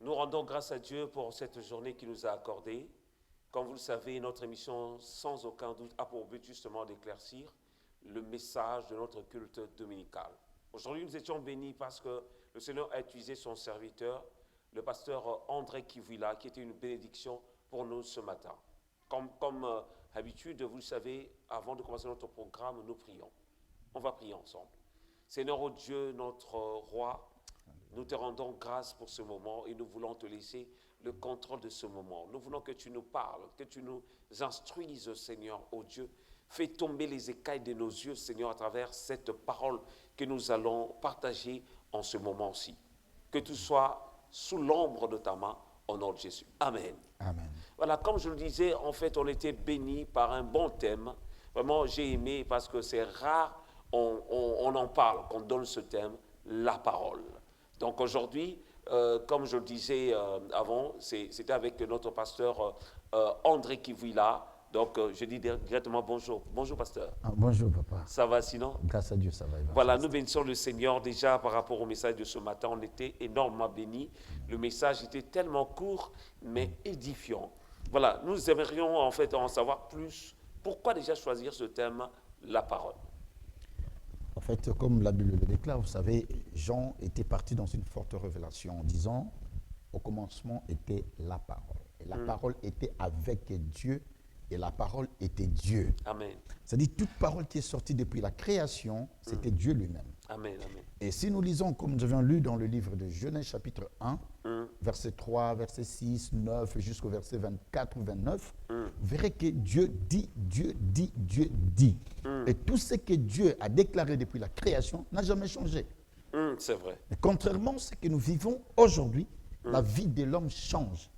Nous rendons grâce à Dieu pour cette journée qu'il nous a accordée. Comme vous le savez, notre émission, sans aucun doute, a pour but justement d'éclaircir le message de notre culte dominical. Aujourd'hui, nous étions bénis parce que le Seigneur a utilisé son serviteur, le pasteur André Kivila, qui était une bénédiction pour nous ce matin. Comme d'habitude, vous le savez, avant de commencer notre programme, nous prions. On va prier ensemble. Seigneur, oh Dieu, notre roi, nous te rendons grâce pour ce moment et nous voulons te laisser le contrôle de ce moment. Nous voulons que tu nous parles, que tu nous instruises, Seigneur, oh Dieu. Fais tomber les écailles de nos yeux, Seigneur, à travers cette parole que nous allons partager en ce moment-ci. Que tout soit sous l'ombre de ta main, au nom de Jésus. Amen. Amen. Voilà, comme je le disais, en fait, on était bénis par un bon thème. Vraiment, j'ai aimé parce que c'est rare, on en parle, qu'on donne ce thème, la parole. Donc aujourd'hui, comme je le disais avant, c'était avec notre pasteur André Kivila. Donc je dis directement bonjour. Bonjour pasteur. Bonjour papa. Ça va sinon? Grâce à Dieu, ça va. Voilà, nous bénissons le Seigneur déjà par rapport au message de ce matin. On était énormément bénis. Le message était tellement court, mais édifiant. Voilà, nous aimerions en fait en savoir plus. Pourquoi déjà choisir ce thème, la parole? En fait, comme la Bible le déclare, vous savez, Jean était parti dans une forte révélation en disant, au commencement était la parole. Et la parole était avec Dieu et la parole était Dieu. Amen. C'est-à-dire, toute parole qui est sortie depuis la création, c'était Dieu lui-même. Amen, amen. Et si nous lisons, comme nous avions lu dans le livre de Genèse chapitre 1, verset 3, verset 6, 9, jusqu'au verset 24 ou 29, vous verrez que Dieu dit, Dieu dit, Dieu dit. Et tout ce que Dieu a déclaré depuis la création n'a jamais changé. C'est vrai. Mais contrairement à ce que nous vivons aujourd'hui, la vie de l'homme change.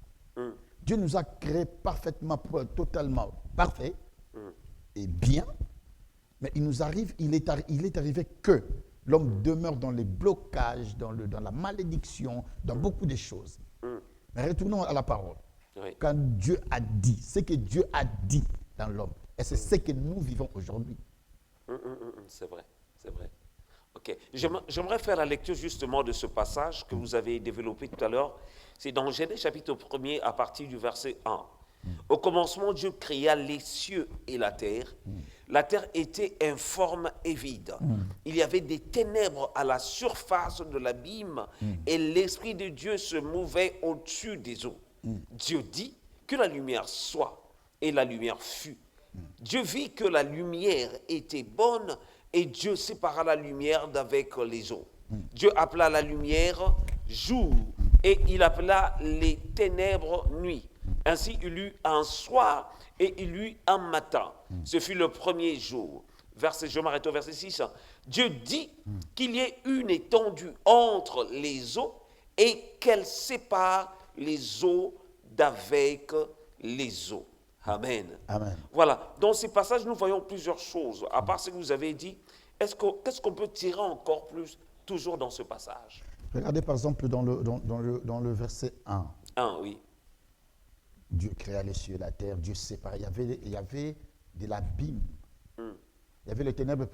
Dieu nous a créés parfaitement, totalement parfaits et bien, mais il est arrivé que l'homme demeure dans les blocages, dans la malédiction, dans beaucoup de choses. Mais retournons à la parole. Oui. Quand Dieu a dit, ce que Dieu a dit dans l'homme, et c'est ce que nous vivons aujourd'hui. C'est vrai, c'est vrai. Ok. J'aimerais faire la lecture justement de ce passage que vous avez développé tout à l'heure. C'est dans Genèse chapitre 1er à partir du verset 1. Au commencement, Dieu créa les cieux et la terre. La terre était informe et vide. Il y avait des ténèbres à la surface de l'abîme et l'Esprit de Dieu se mouvait au-dessus des eaux. Dieu dit que la lumière soit et la lumière fut. Dieu vit que la lumière était bonne et Dieu sépara la lumière d'avec les eaux. Dieu appela la lumière jour et il appela les ténèbres nuit. Ainsi il eut un soir et il eut un matin. Ce fut le premier jour. Je m'arrête au verset 6. Dieu dit qu'il y ait une étendue entre les eaux et qu'elle sépare les eaux d'avec les eaux. Amen. Amen. Voilà, dans ces passages, nous voyons plusieurs choses. À part ce que vous avez dit, qu'est-ce qu'on peut tirer encore plus toujours dans ce passage? Regardez par exemple dans le verset 1. 1, oui. Dieu créa les cieux et la terre, Dieu sépara. Il y avait de l'abîme. Il y avait les ténèbres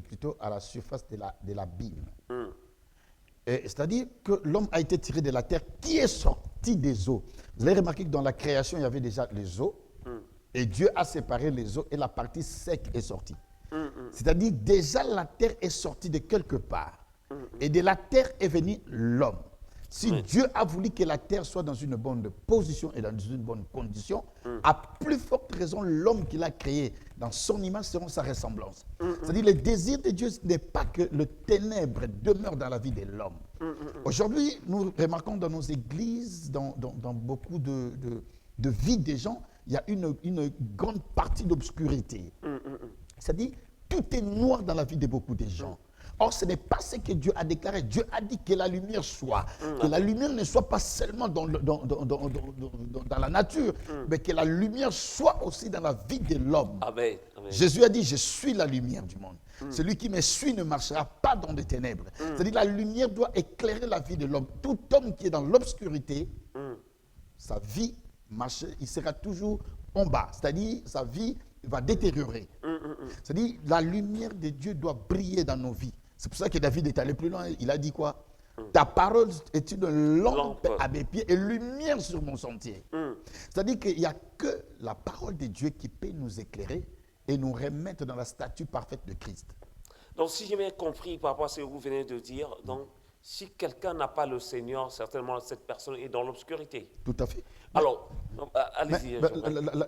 plutôt à la surface de l'abîme. C'est-à-dire que l'homme a été tiré de la terre qui est sorti des eaux. Vous avez remarqué que dans la création, il y avait déjà les eaux. Et Dieu a séparé les eaux et la partie sec est sortie. C'est-à-dire déjà la terre est sortie de quelque part. Et de la terre est venu l'homme. Si Dieu a voulu que la terre soit dans une bonne position et dans une bonne condition, à plus forte raison, l'homme qu'il a créé dans son image selon sa ressemblance. C'est-à-dire le désir de Dieu n'est pas que le ténèbre demeure dans la vie de l'homme. Aujourd'hui, nous remarquons dans nos églises, dans beaucoup de vies des gens, il y a une grande partie d'obscurité. C'est-à-dire, tout est noir dans la vie de beaucoup de gens. Or, ce n'est pas ce que Dieu a déclaré. Dieu a dit que la lumière soit. Que la lumière ne soit pas seulement dans la nature, mais que la lumière soit aussi dans la vie de l'homme. Amen. Amen. Jésus a dit, je suis la lumière du monde. Celui qui me suit ne marchera pas dans les ténèbres. C'est-à-dire la lumière doit éclairer la vie de l'homme. Tout homme qui est dans l'obscurité, sa vie, il sera toujours en bas. C'est-à-dire sa vie va détériorer. C'est-à-dire la lumière de Dieu doit briller dans nos vies. C'est pour ça que David est allé plus loin. Il a dit quoi? Ta parole est une lampe Lampe. à mes pieds et lumière sur mon sentier. C'est-à-dire qu'il n'y a que la parole de Dieu qui peut nous éclairer et nous remettre dans la statue parfaite de Christ. Donc, si j'ai bien compris par rapport à ce que vous venez de dire, donc, si quelqu'un n'a pas le Seigneur, certainement cette personne est dans l'obscurité. Tout à fait. Alors, Mais allez-y.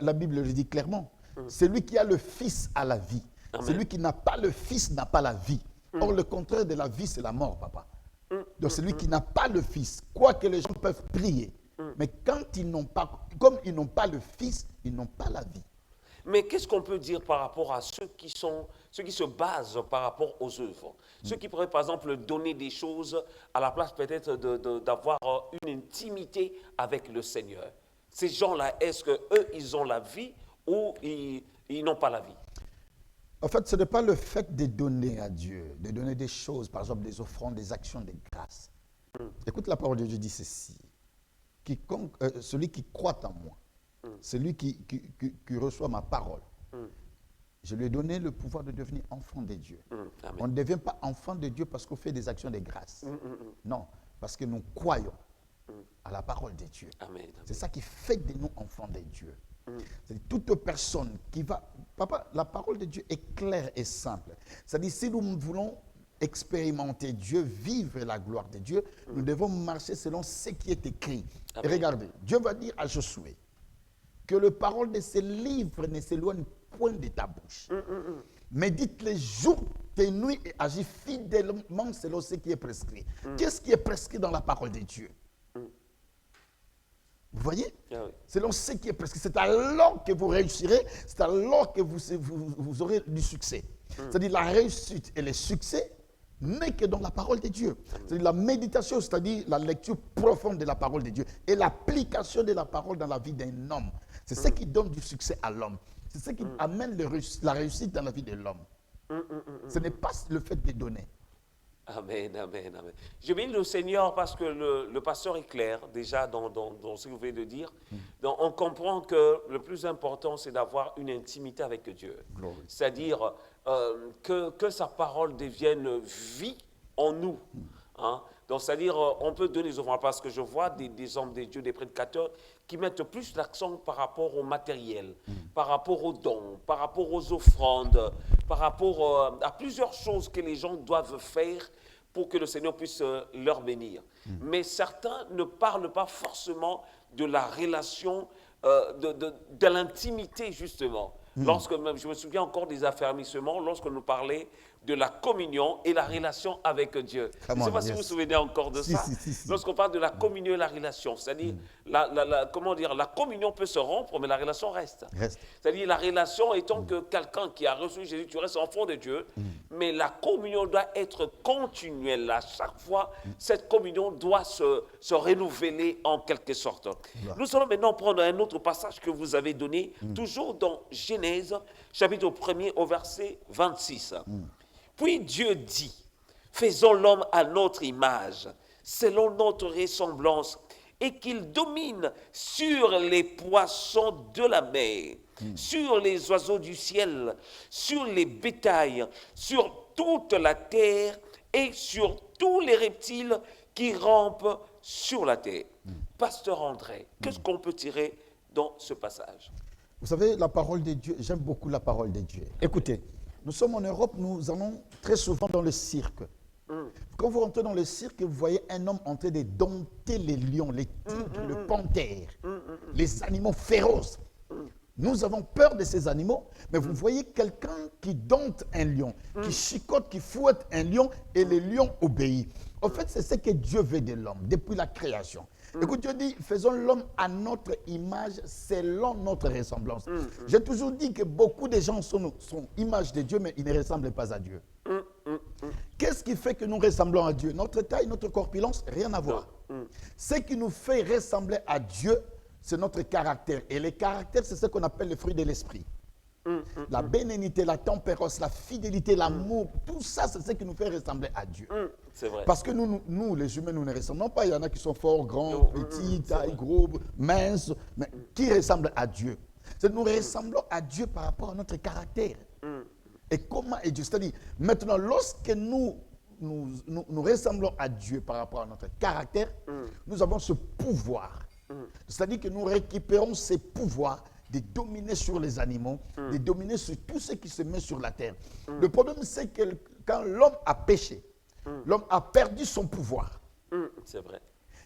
la Bible le dit clairement. Celui qui a le Fils a la vie. Amen. Celui qui n'a pas le Fils n'a pas la vie. Or, le contraire de la vie, c'est la mort, papa. Donc, celui qui n'a pas le Fils, quoi que les gens peuvent prier, mais quand ils n'ont pas, comme ils n'ont pas le Fils, ils n'ont pas la vie. Mais qu'est-ce qu'on peut dire par rapport à ceux qui se basent par rapport aux œuvres? Ceux qui pourraient, par exemple, donner des choses à la place peut-être d'avoir une intimité avec le Seigneur. Ces gens-là, est-ce qu'eux, ils ont la vie ou ils n'ont pas la vie? En fait, ce n'est pas le fait de donner à Dieu, de donner des choses, par exemple des offrandes, des actions de grâce. Écoute, la parole de Dieu dit ceci. Celui qui croit en moi, celui qui reçoit ma parole, je lui ai donné le pouvoir de devenir enfant de Dieu. Amen. On ne devient pas enfant de Dieu parce qu'on fait des actions de grâce. Non, parce que nous croyons à la parole de Dieu. Amen. C'est ça qui fait de nous enfants de Dieu. C'est toute personne qui va... Papa, la parole de Dieu est claire et simple. C'est-à-dire, si nous voulons expérimenter Dieu, vivre la gloire de Dieu, nous devons marcher selon ce qui est écrit. Amen. Et regardez, Dieu va dire à Josué que le parole de ce livre ne s'éloigne point de ta bouche. Médite les jours et nuits et agis fidèlement selon ce qui est prescrit. Qu'est-ce qui est prescrit dans la parole de Dieu? Vous voyez? Ah oui. Selon ce qui est prescrit. C'est alors que vous réussirez, c'est alors que vous aurez du succès. C'est-à-dire la réussite et le succès n'est que dans la parole de Dieu. C'est-à-dire la méditation, c'est-à-dire la lecture profonde de la parole de Dieu et l'application de la parole dans la vie d'un homme. C'est ce qui donne du succès à l'homme. C'est ce qui amène la réussite dans la vie de l'homme. Ce n'est pas le fait de donner. Amen, amen, amen. Je bénis le Seigneur parce que le pasteur est clair déjà dans ce que vous venez de dire. Donc, on comprend que le plus important, c'est d'avoir une intimité avec Dieu. Glory. C'est-à-dire que sa parole devienne vie en nous. Hein. Donc, c'est-à-dire, on peut donner des offrandes parce que je vois des hommes, des dieux, des prédicateurs qui mettent plus l'accent par rapport au matériel, par rapport aux dons, par rapport aux offrandes, par rapport à plusieurs choses que les gens doivent faire pour que le Seigneur puisse leur bénir. Mais certains ne parlent pas forcément de la relation, de l'intimité, justement. Lorsque même, je me souviens encore des affermissements, lorsque nous parlait de la communion et la relation avec Dieu. Je ne sais pas si vous vous souvenez encore de ça. Si. Lorsqu'on parle de la communion et la relation, c'est-à-dire, comment dire, la communion peut se rompre, mais la relation reste. C'est-à-dire, la relation étant que quelqu'un qui a reçu Jésus, tu restes enfant de Dieu, mais la communion doit être continuelle. À chaque fois, cette communion doit se renouveler en quelque sorte. Nous allons maintenant prendre un autre passage que vous avez donné, toujours dans Genèse, chapitre 1er, au verset 26. Puis Dieu dit, faisons l'homme à notre image, selon notre ressemblance, et qu'il domine sur les poissons de la mer, sur les oiseaux du ciel, sur les bétails, sur toute la terre et sur tous les reptiles qui rampent sur la terre. Pasteur André, qu'est-ce qu'on peut tirer dans ce passage? Vous savez, la parole de Dieu, j'aime beaucoup la parole de Dieu. Écoutez, nous sommes en Europe, nous allons très souvent dans le cirque. Quand vous rentrez dans le cirque, vous voyez un homme en train de dompter les lions, les tigres, le panthère, les animaux féroces. Nous avons peur de ces animaux, mais vous voyez quelqu'un qui dompte un lion, qui chicote, qui fouette un lion, et le lion obéit. En fait, c'est ce que Dieu veut de l'homme, depuis la création. Écoute, Dieu dit, faisons l'homme à notre image, selon notre ressemblance. J'ai toujours dit que beaucoup de gens sont image de Dieu, mais ils ne ressemblent pas à Dieu. Qu'est-ce qui fait que nous ressemblons à Dieu? Notre taille, notre corpulence, rien à voir. Ce qui nous fait ressembler à Dieu, c'est notre caractère. Et le caractère, c'est ce qu'on appelle le fruit de l'esprit. La bénignité, la tempérance, la fidélité, l'amour, tout ça, c'est ce qui nous fait ressembler à Dieu. C'est vrai. Parce que nous, les humains, nous ne ressemblons pas. Il y en a qui sont forts, grands, petits, taille, gros, minces, mais qui ressemblent à Dieu. Nous ressemblons à Dieu par rapport à notre caractère. Et comment est Dieu? C'est-à-dire, maintenant, lorsque nous nous ressemblons à Dieu par rapport à notre caractère, nous avons ce pouvoir. C'est-à-dire que nous récupérons ces pouvoirs de dominer sur les animaux, de dominer sur tout ce qui se met sur la terre. Le problème, c'est que quand l'homme a péché, l'homme a perdu son pouvoir. C'est vrai.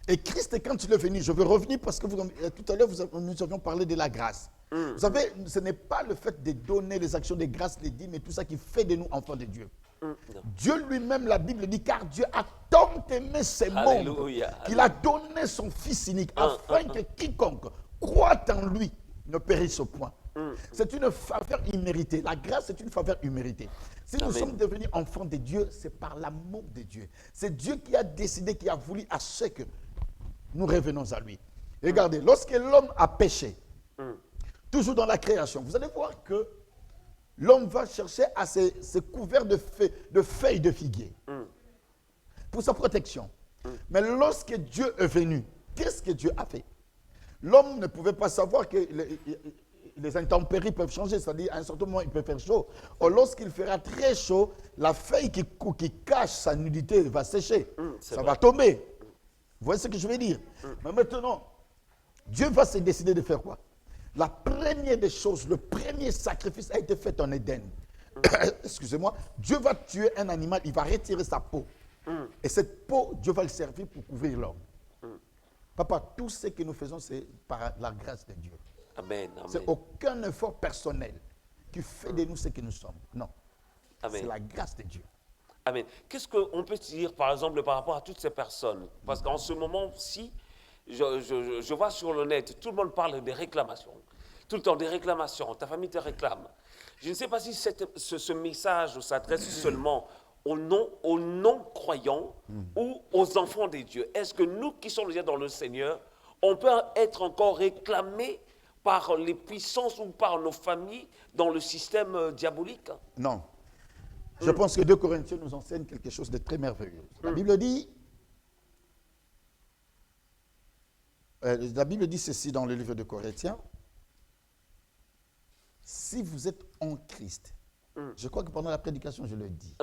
Et Christ, quand il est venu, je veux revenir parce que tout à l'heure, nous avions parlé de la grâce. Vous savez, ce n'est pas le fait de donner les actions de grâce, les dîmes et tout ça qui fait de nous enfants de Dieu. Dieu lui-même, la Bible dit, car Dieu a tant aimé ce monde Alléluia. qu'il a donné son Fils unique afin que quiconque croit en lui ne périsse point. C'est une faveur imméritée. La grâce est une faveur imméritée. Si nous sommes devenus enfants de Dieu, c'est par l'amour de Dieu. C'est Dieu qui a décidé, qui a voulu à ce que nous revenons à lui. Regardez, lorsque l'homme a péché, toujours dans la création, vous allez voir que l'homme va chercher à se couvrir de feuilles de figuier pour sa protection. Mais lorsque Dieu est venu, qu'est-ce que Dieu a fait? L'homme ne pouvait pas savoir que les intempéries peuvent changer, c'est-à-dire à un certain moment il peut faire chaud. Or lorsqu'il fera très chaud, la feuille qui cache sa nudité va sécher, ça va tomber. Vous voyez ce que je veux dire? Mais maintenant, Dieu va se décider de faire quoi? La première des choses, le premier sacrifice a été fait en Éden. Excusez-moi, Dieu va tuer un animal, il va retirer sa peau. Et cette peau, Dieu va le servir pour couvrir l'homme. Papa, tout ce que nous faisons, c'est par la grâce de Dieu. Amen. C'est aucun effort personnel qui fait de nous ce que nous sommes. Non. C'est la grâce de Dieu. Amen. Qu'est-ce qu'on peut dire, par exemple, par rapport à toutes ces personnes? Parce qu'en ce moment-ci, je vois sur le net, tout le monde parle des réclamations. Tout le temps, des réclamations. Ta famille te réclame. Je ne sais pas si ce message s'adresse seulement aux non-croyants ou aux enfants des dieux. Est-ce que nous qui sommes déjà dans le Seigneur, on peut être encore réclamés par les puissances ou par nos familles dans le système diabolique? Non. Je pense que 2 Corinthiens nous enseigne quelque chose de très merveilleux. La Bible dit ceci dans le livre de Corinthiens. Si vous êtes en Christ, je crois que pendant la prédication, je le dis.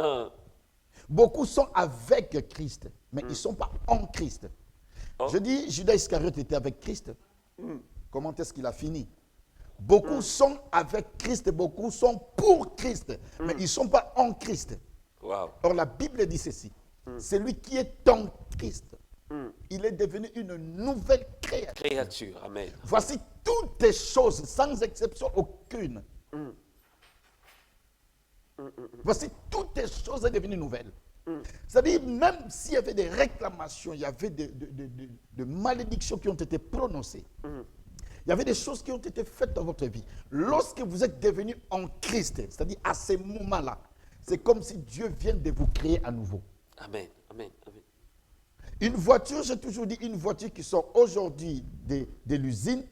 Beaucoup sont avec Christ, mais ils ne sont pas en Christ. Je dis, Judas Iscariote était avec Christ. Comment est-ce qu'il a fini? Beaucoup sont avec Christ, beaucoup sont pour Christ, mais ils ne sont pas en Christ. Wow. Or, la Bible dit ceci. Celui qui est en Christ, il est devenu une nouvelle créature. Amen. Voici toutes les choses, sans exception aucune. Voici toutes les choses sont devenues nouvelles. C'est-à-dire, même s'il y avait des réclamations, il y avait de malédictions qui ont été prononcées. Il y avait des choses qui ont été faites dans votre vie. Lorsque vous êtes devenu en Christ, c'est-à-dire à ces moments-là, c'est comme si Dieu vient de vous créer à nouveau. Amen. Amen. Amen. Une voiture, j'ai toujours dit, une voiture qui sort aujourd'hui de l'usine,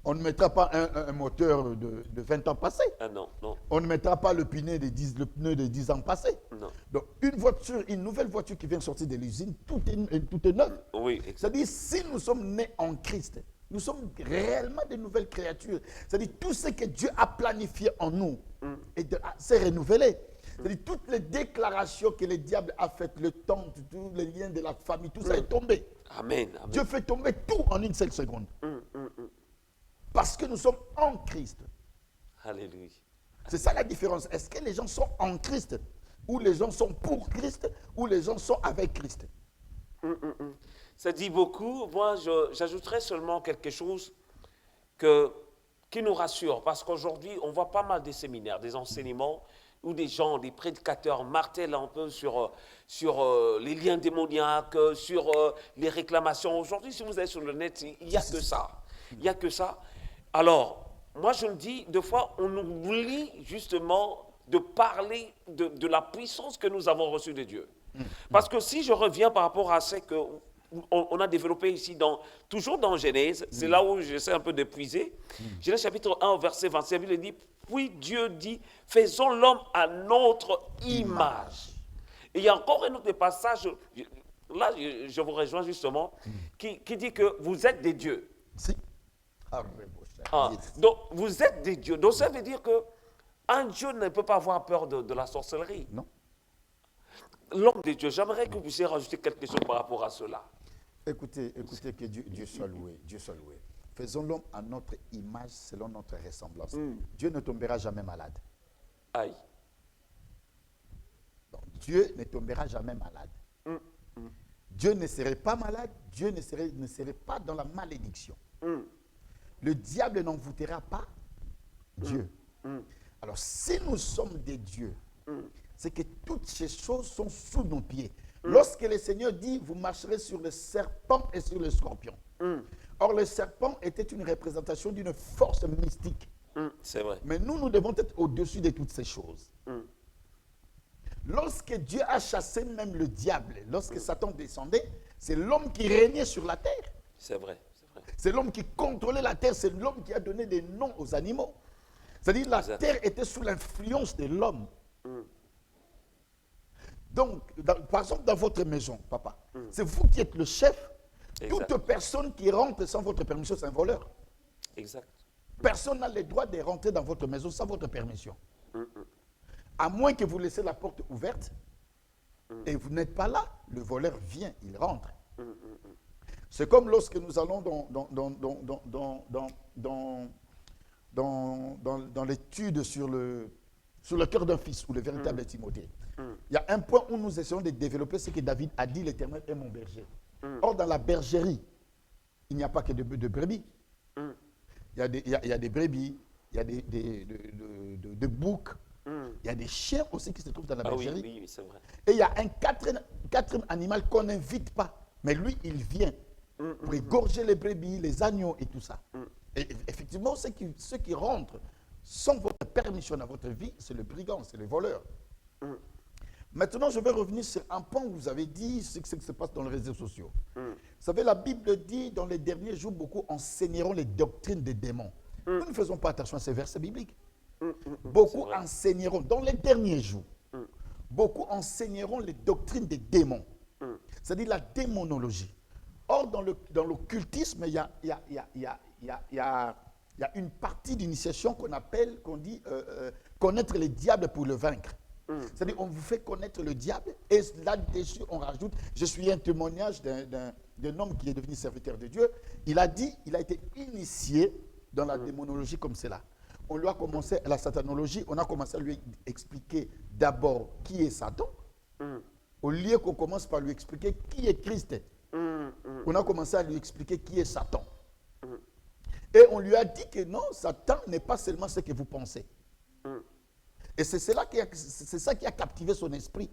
on ne mettra pas un moteur de 20 ans passés. Ah non, non. On ne mettra pas le pneu de 10 ans passés. Non. Donc, une nouvelle voiture qui vient sortir de l'usine, tout est neuf. Oui, exactement. C'est-à-dire, si nous sommes nés en Christ, nous sommes réellement de nouvelles créatures. C'est-à-dire, tout ce que Dieu a planifié en nous s'est renouvelé. C'est-à-dire, toutes les déclarations que le diable a faites, le temps, tous les liens de la famille, tout ça est tombé. Amen. Amen. Dieu fait tomber tout en une seule seconde. Parce que nous sommes en Christ. Alléluia. C'est ça la différence. Est-ce que les gens sont en Christ? Ou les gens sont pour Christ? Ou les gens sont avec Christ? Ça dit beaucoup. Moi, j'ajouterais seulement quelque chose qui nous rassure. Parce qu'aujourd'hui, on voit pas mal des séminaires, des enseignements, où des gens, des prédicateurs martèlent un peu sur les liens démoniaques, sur les réclamations. Aujourd'hui, si vous allez sur le net, il n'y a que ça. Il n'y a que ça. Alors, moi je me dis, des fois, on oublie justement de parler de la puissance que nous avons reçue de Dieu. Parce que si je reviens par rapport à ce qu'on a développé ici, toujours dans Genèse, c'est là où j'essaie un peu de puiser. Genèse chapitre 1, verset 27, il dit, puis Dieu dit, faisons l'homme à notre image. Et il y a encore un autre passage, là je vous rejoins justement, qui dit que vous êtes des dieux. Si. Donc, vous êtes des dieux. Donc, ça veut dire qu'un Dieu ne peut pas avoir peur de la sorcellerie. Non. l'homme de Dieu, j'aimerais que vous puissiez rajouter quelque chose par rapport à cela. Écoutez, que Dieu soit loué, Dieu soit loué. Faisons l'homme à notre image, selon notre ressemblance. Dieu ne tombera jamais malade. Aïe. Donc, Dieu ne tombera jamais malade. Dieu ne serait pas malade, Dieu ne serait pas dans la malédiction. Le diable n'envoûtera pas Dieu. Alors, si nous sommes des dieux, c'est que toutes ces choses sont sous nos pieds. Lorsque le Seigneur dit, vous marcherez sur le serpent et sur le scorpion. Or, le serpent était une représentation d'une force mystique. C'est vrai. Mais nous devons être au-dessus de toutes ces choses. Lorsque Dieu a chassé même le diable, lorsque Satan descendait, c'est l'homme qui régnait sur la terre. C'est vrai. C'est l'homme qui contrôlait la terre, c'est l'homme qui a donné des noms aux animaux. C'est-à-dire que la terre était sous l'influence de l'homme. Donc, par exemple, dans votre maison, papa, c'est vous qui êtes le chef. Exact. Toute personne qui rentre sans votre permission, c'est un voleur. Exact. Personne n'a le droit de rentrer dans votre maison sans votre permission. À moins que vous laissez la porte ouverte et vous n'êtes pas là, le voleur vient, il rentre. C'est comme lorsque nous allons dans l'étude sur le cœur d'un fils ou le véritable Timothée. Il y a un point où nous essayons de développer ce que David a dit, l'Éternel est mon berger. Or, dans la bergerie, il n'y a pas que de brebis. Il y a des brebis, il y a des boucs, il y a des chiens aussi qui se trouvent dans la bergerie. Oui, c'est vrai. Et il y a un quatrième animal qu'on n'invite pas. Mais lui, il vient pour égorger les brebis, les agneaux et tout ça. Et effectivement, ceux qui rentrent sans votre permission dans votre vie, c'est le brigand, c'est le voleur. Maintenant, je vais revenir sur un point où vous avez dit ce qui se passe dans les réseaux sociaux. Vous savez, la Bible dit, dans les derniers jours, beaucoup enseigneront les doctrines des démons. Nous ne faisons pas attention à ces versets bibliques. Beaucoup enseigneront, dans les derniers jours, beaucoup enseigneront les doctrines des démons. C'est-à-dire la démonologie. Or, dans l'occultisme, il y a une partie d'initiation qu'on dit connaître les diables pour le vaincre. C'est-à-dire on vous fait connaître le diable et là-dessus on rajoute, je suis un témoignage d'un homme qui est devenu serviteur de Dieu. Il a été initié dans la démonologie comme cela. On lui a commencé, la satanologie, on a commencé à lui expliquer d'abord qui est Satan, au lieu qu'on commence par lui expliquer qui est Christ. On a commencé à lui expliquer qui est Satan. Et on lui a dit que non, Satan n'est pas seulement ce que vous pensez. Et c'est ça qui a captivé son esprit.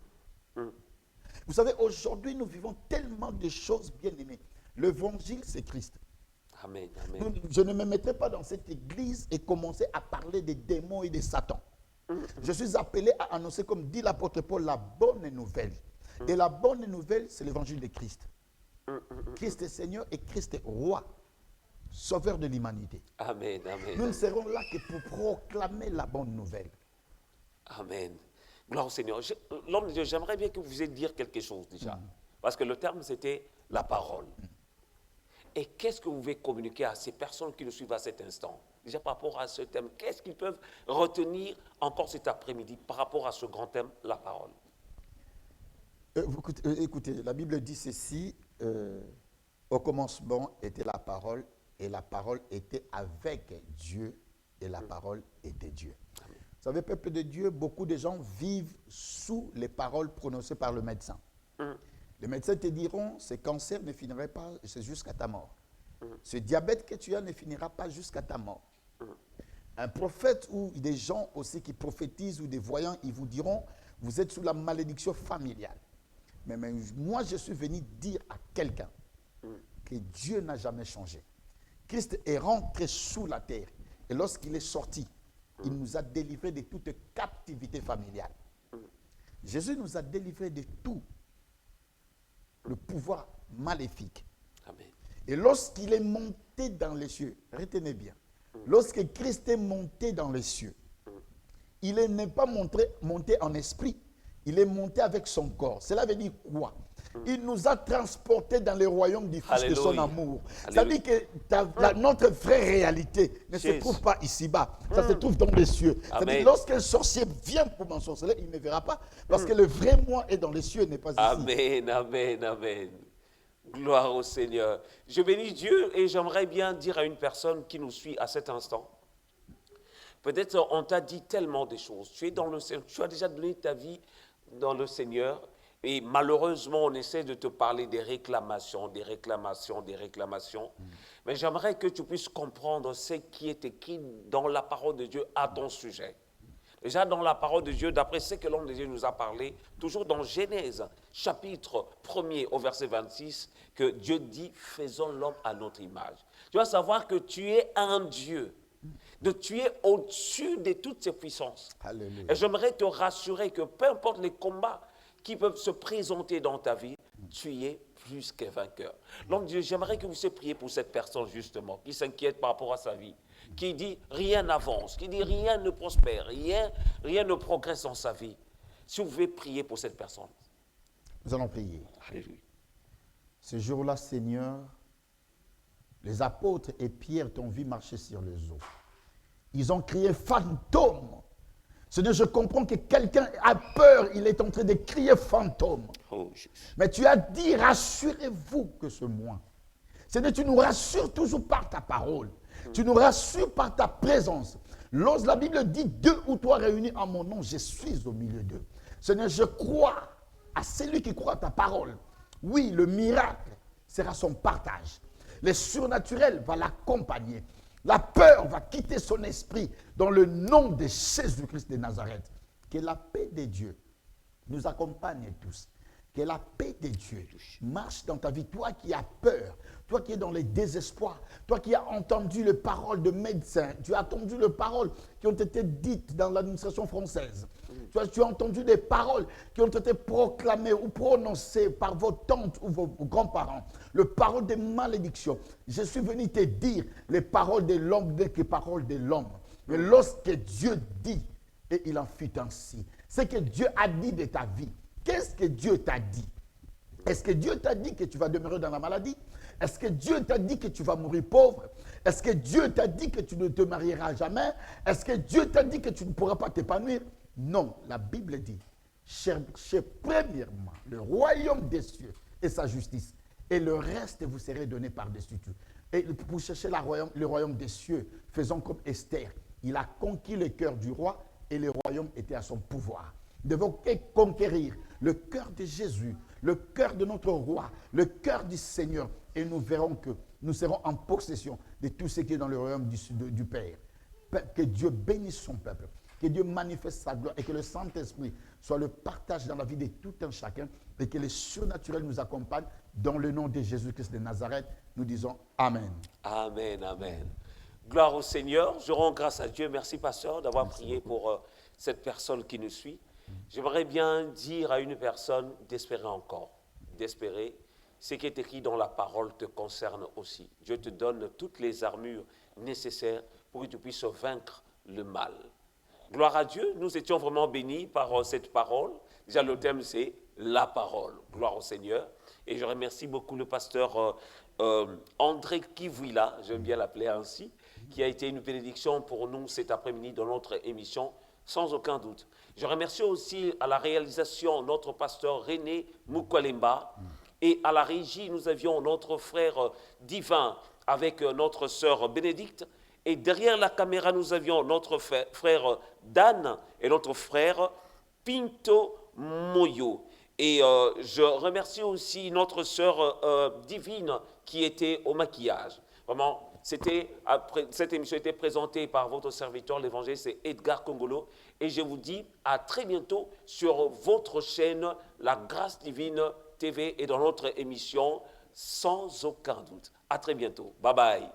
Vous savez, aujourd'hui, nous vivons tellement de choses bien aimées. L'évangile, c'est Christ. Amen. Je ne me mettrai pas dans cette église et commencer à parler des démons et des Satan. Je suis appelé à annoncer, comme dit l'apôtre Paul, la bonne nouvelle. Et la bonne nouvelle, c'est l'évangile de Christ. Christ est Seigneur et Christ est roi, sauveur de l'humanité. Amen. Nous ne serons là que pour proclamer la bonne nouvelle. Amen. Gloire au Seigneur. L'homme de Dieu, j'aimerais bien que vous puissiez dire quelque chose déjà. Parce que le terme, c'était la parole. Et qu'est-ce que vous pouvez communiquer à ces personnes qui nous suivent à cet instant? Déjà par rapport à ce thème, qu'est-ce qu'ils peuvent retenir encore cet après-midi par rapport à ce grand thème, la parole? Écoutez, la Bible dit ceci, au commencement était la parole, et la parole était avec Dieu, et la parole était Dieu. Amen. Vous savez, peuple de Dieu, beaucoup de gens vivent sous les paroles prononcées par le médecin. Les médecins te diront, ce cancer ne finirait pas, c'est jusqu'à ta mort. Ce diabète que tu as ne finira pas jusqu'à ta mort. Un prophète ou des gens aussi qui prophétisent ou des voyants, ils vous diront, vous êtes sous la malédiction familiale. Mais moi, je suis venu dire à quelqu'un que Dieu n'a jamais changé. Christ est rentré sous la terre. Et lorsqu'il est sorti, il nous a délivrés de toute captivité familiale. Jésus nous a délivrés de tout le pouvoir maléfique. Amen. Et lorsqu'il est monté dans les cieux, retenez bien, lorsque Christ est monté dans les cieux, il n'est pas monté en esprit, il est monté avec son corps. Cela veut dire quoi? Il nous a transportés dans les royaumes du Fils de son Alléluia. amour. Ça Alléluia. dit que notre vraie réalité ne se Jésus. trouve pas ici-bas. Ça se trouve dans les cieux. Ça dit Amen. que lorsqu'un sorcier vient pour m'ensorceler, il ne me verra pas. Parce que le vrai moi est dans les cieux et n'est pas ici. Amen, amen, amen. Gloire au Seigneur. Je bénis Dieu et j'aimerais bien dire à une personne qui nous suit à cet instant. Peut-être on t'a dit tellement de choses. Tu es dans le Seigneur, tu as déjà donné ta vie dans le Seigneur et malheureusement on essaie de te parler des réclamations, des réclamations, des réclamations. Mais j'aimerais que tu puisses comprendre ce qui est écrit dans la parole de Dieu à ton sujet. Déjà dans la parole de Dieu, d'après ce que l'homme de Dieu nous a parlé, toujours dans Genèse, chapitre 1er au verset 26, que Dieu dit, faisons l'homme à notre image. Tu dois savoir que tu es un Dieu, que tu es au-dessus de toutes ces puissances. Alléluia. Et j'aimerais te rassurer que peu importe les combats qui peuvent se présenter dans ta vie, tu es plus qu'un vainqueur. Donc Dieu, j'aimerais que vous puissiez prier pour cette personne justement, qui s'inquiète par rapport à sa vie, qui dit rien n'avance, qui dit rien ne prospère, rien ne progresse dans sa vie. Si vous pouvez prier pour cette personne. Nous allons prier. Alléluia. Ce jour-là, Seigneur, les apôtres et Pierre t'ont vu marcher sur les eaux. Ils ont crié fantôme. Seigneur, je comprends que quelqu'un a peur, il est en train de crier fantôme. Oh, Jésus. Mais tu as dit, rassurez-vous que ce moi. Seigneur, tu nous rassures toujours par ta parole. Tu nous rassures par ta présence. Lorsque la Bible dit, 2 ou 3 réunis en mon nom, je suis au milieu d'eux. Seigneur, je crois à celui qui croit à ta parole. Oui, le miracle sera son partage. Le surnaturel va l'accompagner. La peur va quitter son esprit dans le nom de Jésus-Christ de Nazareth. Que la paix de Dieu nous accompagne tous. Que la paix de Dieu marche dans ta vie. Toi qui as peur, toi qui es dans les désespoirs, toi qui as entendu les paroles de médecins, tu as entendu les paroles qui ont été dites dans l'administration française. Tu as entendu des paroles qui ont été proclamées ou prononcées par vos tantes ou vos grands-parents. Les paroles de malédiction. Je suis venu te dire les paroles de l'homme n'est que les paroles de l'homme. Mais lorsque Dieu dit, et il en fut ainsi, c'est que Dieu a dit de ta vie. Qu'est-ce que Dieu t'a dit? Est-ce que Dieu t'a dit que tu vas demeurer dans la maladie? Est-ce que Dieu t'a dit que tu vas mourir pauvre? Est-ce que Dieu t'a dit que tu ne te marieras jamais? Est-ce que Dieu t'a dit que tu ne pourras pas t'épanouir? Non, la Bible dit, cherchez premièrement le royaume des cieux et sa justice, et le reste vous serez donné par-dessus tout. Et pour chercher le royaume des cieux, faisons comme Esther. Il a conquis le cœur du roi et le royaume était à son pouvoir. Nous devons conquérir le cœur de Jésus, le cœur de notre roi, le cœur du Seigneur, et nous verrons que nous serons en possession de tout ce qui est dans le royaume du Père. Que Dieu bénisse son peuple, que Dieu manifeste sa gloire et que le Saint-Esprit soit le partage dans la vie de tout un chacun et que le surnaturel nous accompagne. Dans le nom de Jésus-Christ de Nazareth, nous disons Amen. Amen, amen. Gloire au Seigneur. Je rends grâce à Dieu. Merci, pasteur, d'avoir prié pour cette personne qui nous suit. J'aimerais bien dire à une personne d'espérer encore, d'espérer. Ce qui est écrit dans la parole te concerne aussi. Dieu te donne toutes les armures nécessaires pour que tu puisses vaincre le mal. Gloire à Dieu, nous étions vraiment bénis par cette parole. Déjà, le thème, c'est la parole. Gloire au Seigneur. Et je remercie beaucoup le pasteur André Kivouila, j'aime bien l'appeler ainsi, qui a été une bénédiction pour nous cet après-midi dans notre émission, sans aucun doute. Je remercie aussi à la réalisation notre pasteur René Mukwalemba. Et à la régie, nous avions notre frère divin avec notre sœur Bénédicte. Et derrière la caméra, nous avions notre frère Dan et notre frère Pinto Moyo. Et je remercie aussi notre sœur divine qui était au maquillage. Vraiment, cette émission était présentée par votre serviteur, l'évangéliste, c'est Edgar Kongolo. Et je vous dis à très bientôt sur votre chaîne, La Grâce Divine TV et dans notre émission, sans aucun doute. À très bientôt. Bye bye.